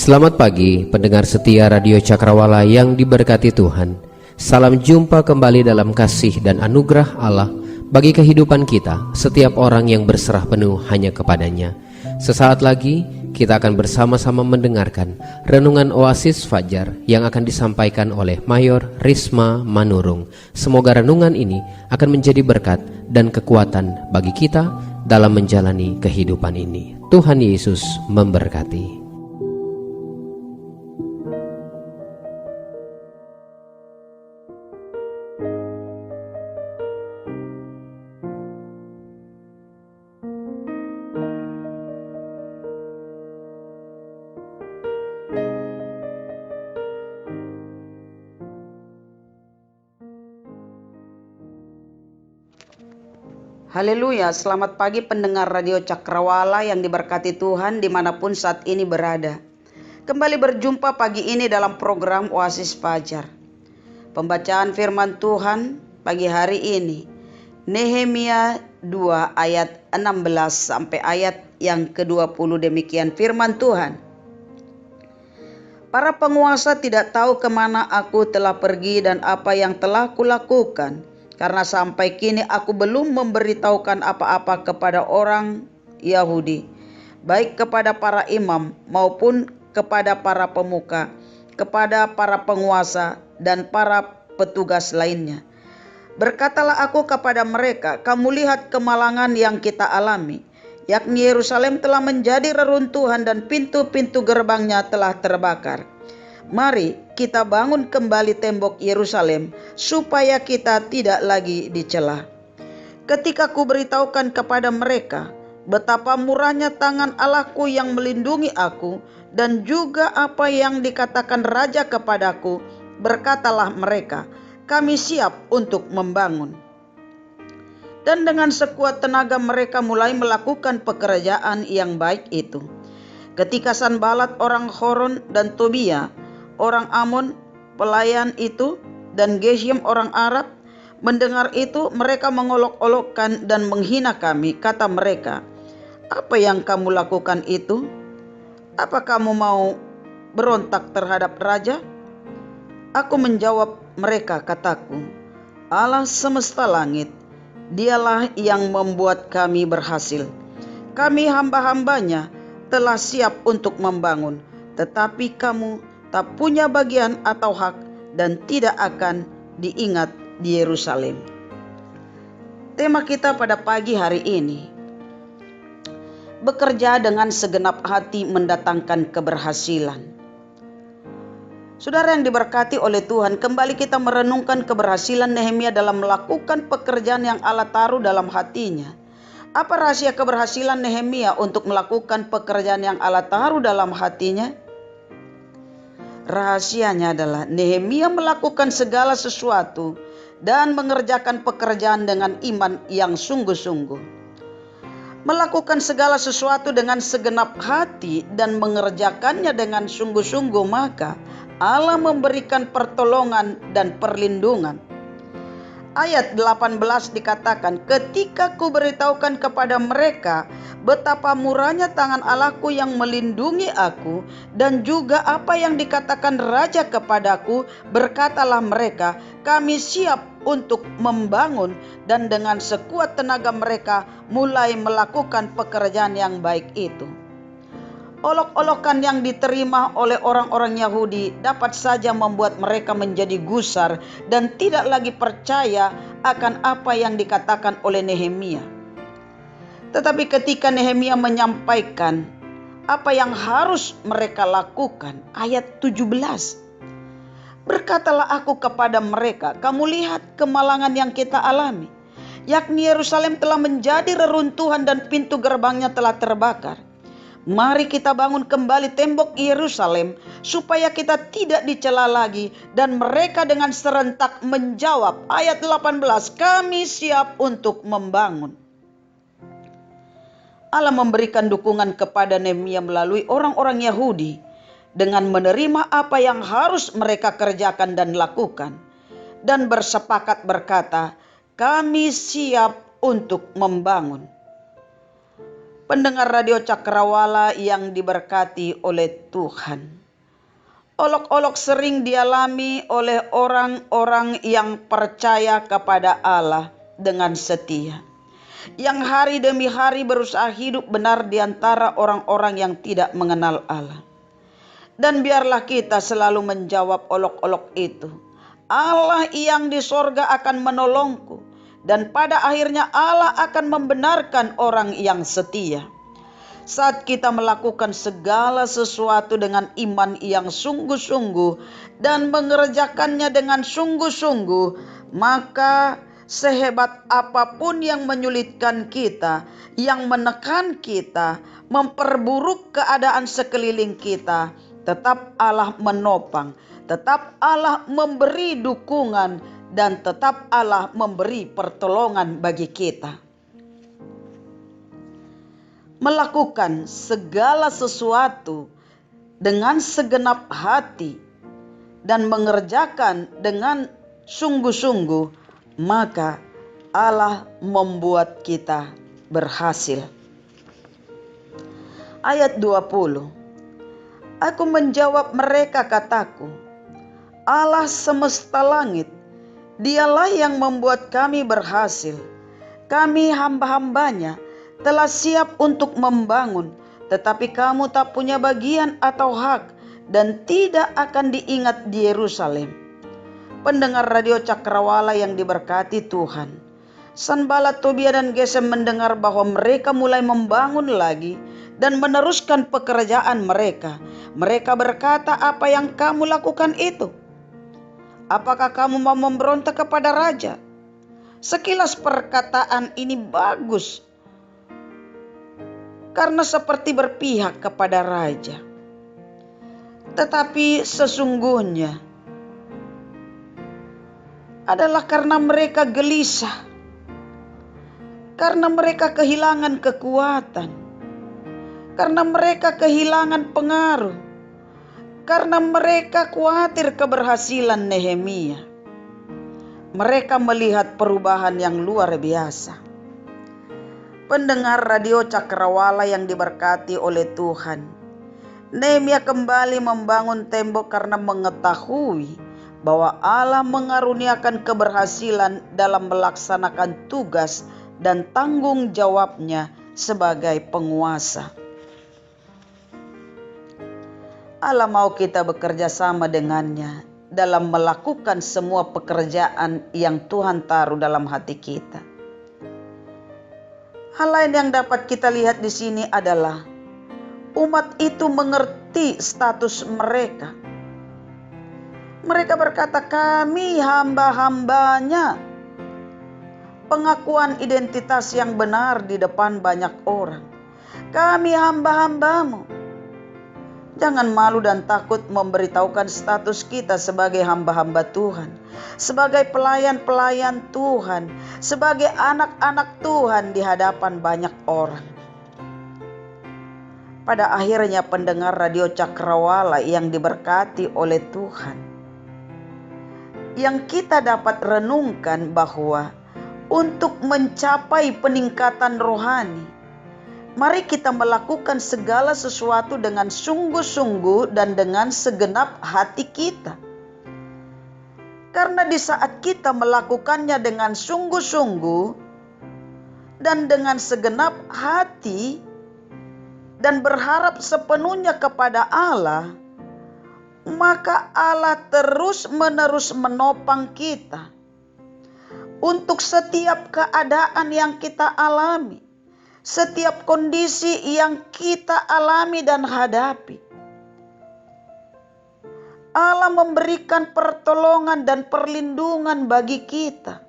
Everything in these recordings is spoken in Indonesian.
Selamat pagi pendengar setia Radio Cakrawala yang diberkati Tuhan. Salam jumpa kembali dalam kasih dan anugerah Allah bagi kehidupan kita, setiap orang yang berserah penuh hanya kepadanya. Sesaat lagi kita akan bersama-sama mendengarkan Renungan Oasis Fajar yang akan disampaikan oleh Mayor Risma Manurung. Semoga renungan ini akan menjadi berkat dan kekuatan bagi kita dalam menjalani kehidupan ini. Tuhan Yesus memberkati. Haleluya, selamat pagi pendengar Radio Cakrawala yang diberkati Tuhan dimanapun saat ini berada. Kembali berjumpa pagi ini dalam program Oasis Fajar. Pembacaan firman Tuhan pagi hari ini, Nehemia 2 ayat 16 sampai ayat yang ke-20, demikian firman Tuhan. Para penguasa tidak tahu kemana aku telah pergi dan apa yang telah kulakukan. Karena sampai kini aku belum memberitahukan apa-apa kepada orang Yahudi, baik kepada para imam maupun kepada para pemuka, kepada para penguasa dan para petugas lainnya. Berkatalah aku kepada mereka, kamu lihat kemalangan yang kita alami, yakni Yerusalem telah menjadi reruntuhan dan pintu-pintu gerbangnya telah terbakar. Mari kita bangun kembali tembok Yerusalem supaya kita tidak lagi dicela. Ketika ku beritahukan kepada mereka betapa murahnya tangan Allahku yang melindungi aku dan juga apa yang dikatakan raja kepadaku, berkatalah mereka, kami siap untuk membangun. Dan dengan sekuat tenaga mereka mulai melakukan pekerjaan yang baik itu. Ketika Sanbalat orang Horon dan Tobia orang Amon pelayan itu dan Geshem orang Arab mendengar itu, mereka mengolok-olokkan dan menghina kami. Kata mereka, apa yang kamu lakukan itu? Apa kamu mau berontak terhadap raja? Aku menjawab mereka, kataku, Allah semesta langit, dialah yang membuat kami berhasil. Kami hamba-hambanya telah siap untuk membangun, tetapi kamu tak punya bagian atau hak dan tidak akan diingat di Yerusalem. Tema kita pada pagi hari ini, bekerja dengan segenap hati mendatangkan keberhasilan. Saudara yang diberkati oleh Tuhan, kembali kita merenungkan keberhasilan Nehemia dalam melakukan pekerjaan yang Allah taruh dalam hatinya. Apa rahasia keberhasilan Nehemia untuk melakukan pekerjaan yang Allah taruh dalam hatinya? Rahasianya adalah Nehemia melakukan segala sesuatu dan mengerjakan pekerjaan dengan iman yang sungguh-sungguh. Melakukan segala sesuatu dengan segenap hati dan mengerjakannya dengan sungguh-sungguh, maka Allah memberikan pertolongan dan perlindungan. Ayat 18 dikatakan, ketika ku beritahukan kepada mereka betapa murahnya tangan Allahku yang melindungi aku dan juga apa yang dikatakan raja kepadaku, berkatalah mereka, kami siap untuk membangun, dan dengan sekuat tenaga mereka mulai melakukan pekerjaan yang baik itu. Olok-olokan yang diterima oleh orang-orang Yahudi dapat saja membuat mereka menjadi gusar dan tidak lagi percaya akan apa yang dikatakan oleh Nehemia. Tetapi ketika Nehemia menyampaikan apa yang harus mereka lakukan, ayat 17, berkatalah aku kepada mereka, kamu lihat kemalangan yang kita alami, yakni Yerusalem telah menjadi reruntuhan dan pintu gerbangnya telah terbakar. Mari kita bangun kembali tembok Yerusalem supaya kita tidak dicela lagi. Dan mereka dengan serentak menjawab, ayat 18, kami siap untuk membangun. Allah memberikan dukungan kepada Nehemia melalui orang-orang Yahudi dengan menerima apa yang harus mereka kerjakan dan lakukan, dan bersepakat berkata, kami siap untuk membangun. Pendengar Radio Cakrawala yang diberkati oleh Tuhan. Olok-olok sering dialami oleh orang-orang yang percaya kepada Allah dengan setia, yang hari demi hari berusaha hidup benar di antara orang-orang yang tidak mengenal Allah. Dan biarlah kita selalu menjawab olok-olok itu. Allah yang di sorga akan menolongku, dan pada akhirnya Allah akan membenarkan orang yang setia. Saat kita melakukan segala sesuatu dengan iman yang sungguh-sungguh dan mengerjakannya dengan sungguh-sungguh, maka sehebat apapun yang menyulitkan kita, yang menekan kita, memperburuk keadaan sekeliling kita, tetap Allah menopang, tetap Allah memberi dukungan, dan tetap Allah memberi pertolongan bagi kita. Melakukan segala sesuatu dengan segenap hati dan mengerjakan dengan sungguh-sungguh, maka Allah membuat kita berhasil. Ayat 20. Aku menjawab mereka, kataku, Allah semesta langit, Dialah yang membuat kami berhasil. Kami hamba-hambanya telah siap untuk membangun, tetapi kamu tak punya bagian atau hak dan tidak akan diingat di Yerusalem. Pendengar Radio Cakrawala yang diberkati Tuhan, Sanballat, Tobia, dan Gesem mendengar bahwa mereka mulai membangun lagi dan meneruskan pekerjaan mereka. Mereka berkata, apa yang kamu lakukan itu? Apakah kamu mau memberontak kepada raja? Sekilas perkataan ini bagus, karena seperti berpihak kepada raja. Tetapi sesungguhnya adalah karena mereka gelisah, karena mereka kehilangan kekuatan, karena mereka kehilangan pengaruh, karena mereka khawatir keberhasilan Nehemia. Mereka melihat perubahan yang luar biasa. Pendengar Radio Cakrawala yang diberkati oleh Tuhan, Nehemia kembali membangun tembok karena mengetahui bahwa Allah mengaruniakan keberhasilan dalam melaksanakan tugas dan tanggung jawabnya sebagai penguasa. Allah mau kita bekerja sama dengannya dalam melakukan semua pekerjaan yang Tuhan taruh dalam hati kita. Hal lain yang dapat kita lihat di sini adalah umat itu mengerti status mereka. Mereka berkata, kami hamba-hambanya. Pengakuan identitas yang benar di depan banyak orang. Kami hamba-hambamu. Jangan malu dan takut memberitahukan status kita sebagai hamba-hamba Tuhan, sebagai pelayan-pelayan Tuhan, sebagai anak-anak Tuhan di hadapan banyak orang. Pada akhirnya pendengar Radio Cakrawala yang diberkati oleh Tuhan, yang kita dapat renungkan bahwa untuk mencapai peningkatan rohani, mari kita melakukan segala sesuatu dengan sungguh-sungguh dan dengan segenap hati kita. Karena di saat kita melakukannya dengan sungguh-sungguh dan dengan segenap hati dan berharap sepenuhnya kepada Allah, maka Allah terus-menerus menopang kita untuk setiap keadaan yang kita alami. Setiap kondisi yang kita alami dan hadapi, Allah memberikan pertolongan dan perlindungan bagi kita.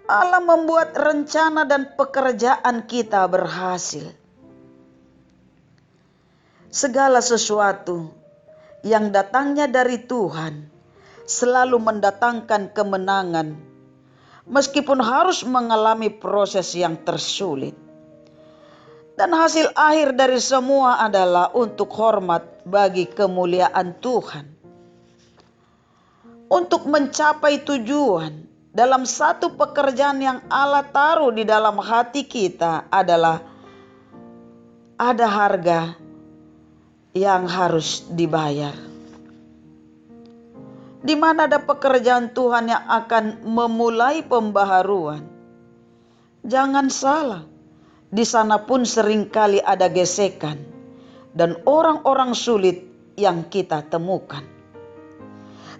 Allah membuat rencana dan pekerjaan kita berhasil. Segala sesuatu yang datangnya dari Tuhan selalu mendatangkan kemenangan, meskipun harus mengalami proses yang tersulit. Dan hasil akhir dari semua adalah untuk hormat bagi kemuliaan Tuhan. Untuk mencapai tujuan dalam satu pekerjaan yang Allah taruh di dalam hati kita adalah ada harga yang harus dibayar. Di mana ada pekerjaan Tuhan yang akan memulai pembaharuan, jangan salah, di sana pun seringkali ada gesekan dan orang-orang sulit yang kita temukan.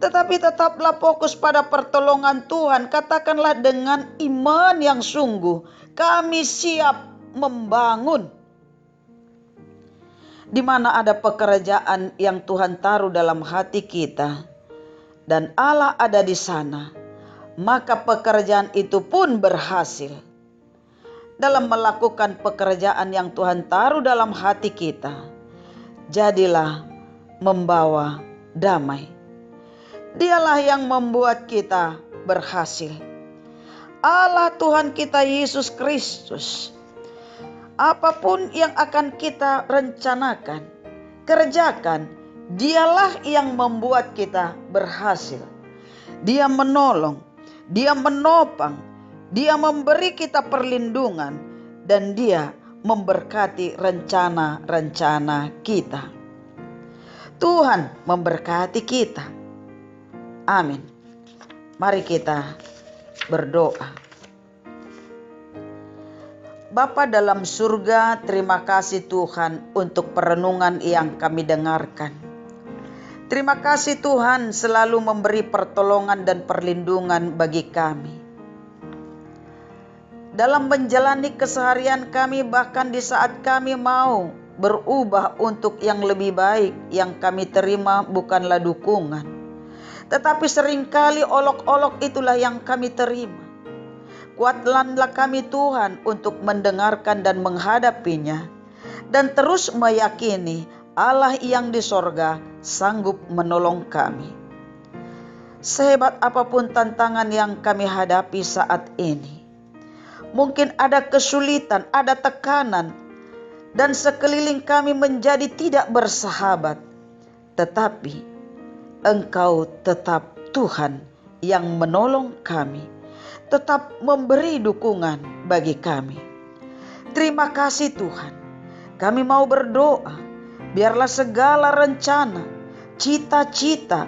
Tetapi tetaplah fokus pada pertolongan Tuhan. Katakanlah dengan iman yang sungguh, kami siap membangun. Di mana ada pekerjaan yang Tuhan taruh dalam hati kita dan Allah ada di sana, maka pekerjaan itu pun berhasil. Dalam melakukan pekerjaan yang Tuhan taruh dalam hati kita, jadilah membawa damai. Dialah yang membuat kita berhasil. Allah Tuhan kita Yesus Kristus. Apapun yang akan kita rencanakan, kerjakan, Dialah yang membuat kita berhasil. Dia menolong, Dia menopang, Dia memberi kita perlindungan, dan Dia memberkati rencana-rencana kita. Tuhan memberkati kita. Amin. Mari kita berdoa. Bapa dalam surga, terima kasih Tuhan untuk perenungan yang kami dengarkan. Terima kasih Tuhan selalu memberi pertolongan dan perlindungan bagi kami. Dalam menjalani keseharian kami, bahkan di saat kami mau berubah untuk yang lebih baik, yang kami terima bukanlah dukungan. Tetapi seringkali olok-olok itulah yang kami terima. Kuatkanlah kami Tuhan untuk mendengarkan dan menghadapinya. Dan terus meyakini Allah yang di sorga sanggup menolong kami. Sehebat apapun tantangan yang kami hadapi saat ini. Mungkin ada kesulitan, ada tekanan. Dan sekeliling kami menjadi tidak bersahabat. Tetapi Engkau tetap Tuhan yang menolong kami, tetap memberi dukungan bagi kami. Terima kasih Tuhan. Kami mau berdoa, biarlah segala rencana, cita-cita,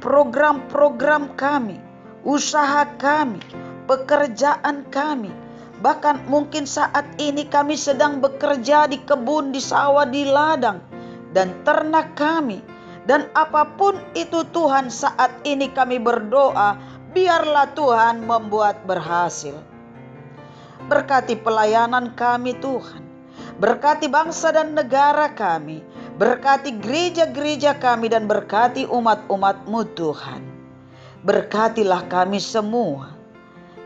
program-program kami, usaha kami, pekerjaan kami, bahkan mungkin saat ini kami sedang bekerja di kebun, di sawah, di ladang, dan ternak kami. Dan apapun itu Tuhan, saat ini kami berdoa, biarlah Tuhan membuat berhasil. Berkati pelayanan kami Tuhan. Berkati bangsa dan negara kami. Berkati gereja-gereja kami dan berkati umat-umat-Mu Tuhan. Berkatilah kami semua.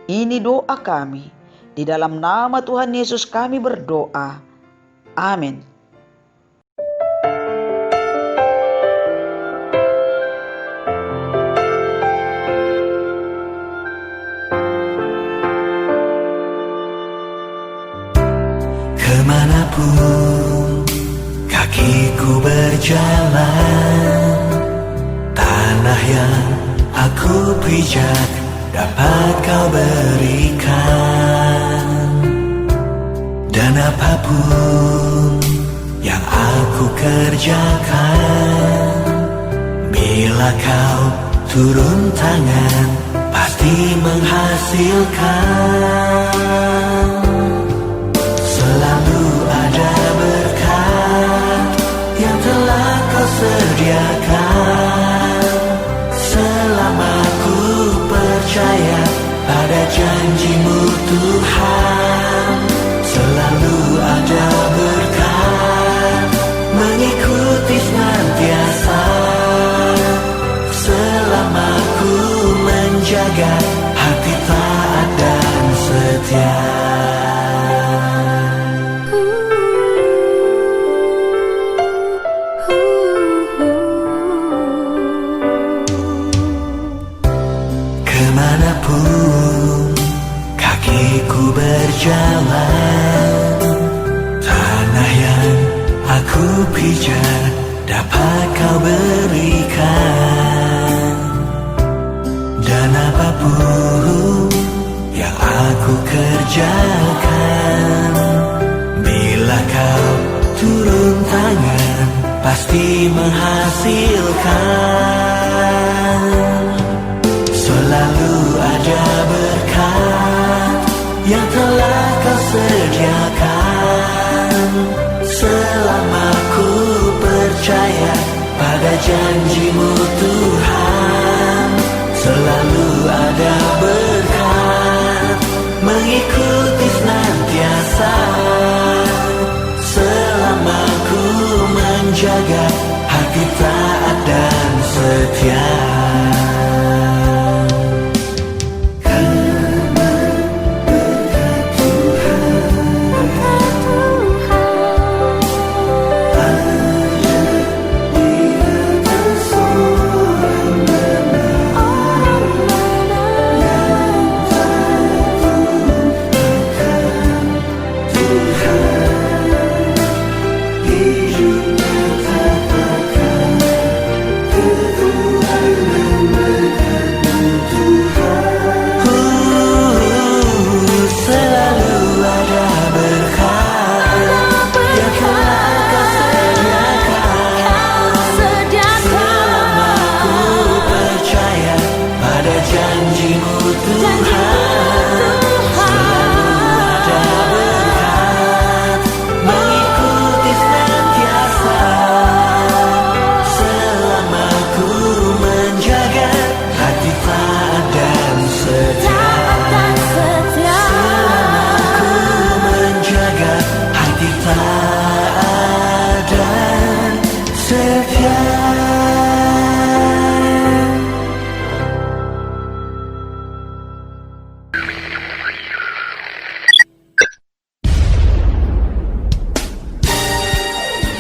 Ini doa kami. Di dalam nama Tuhan Yesus kami berdoa. Amin. Kemanapun kakiku berjalan, tanah yang aku pijak dapat Kau berikan. Dan apapun yang aku kerjakan, bila Kau turun tangan, pasti menghasilkan. Selalu ada berkat yang telah Kau sediakan. Selama ku percaya pada janji-Mu Tuhan, selalu ada berkat mengikuti senantiasa. Selama ku menjaga hati taat dan setia. Kemanapun kakiku berjalan, aku kerjakan. Bila kau turun tangan, pasti menghasilkan. Selalu ada berkat yang telah kau sediakan. Selama ku percaya pada janji-Mu Tuhan, selalu ada berkat mengikuti senantiasa. Selama ku menjaga hati taat dan setia.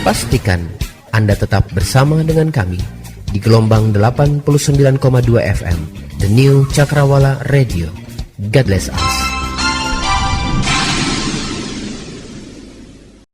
Pastikan Anda tetap bersama dengan kami di gelombang 89,2 FM, The New Cakrawala Radio. God bless us.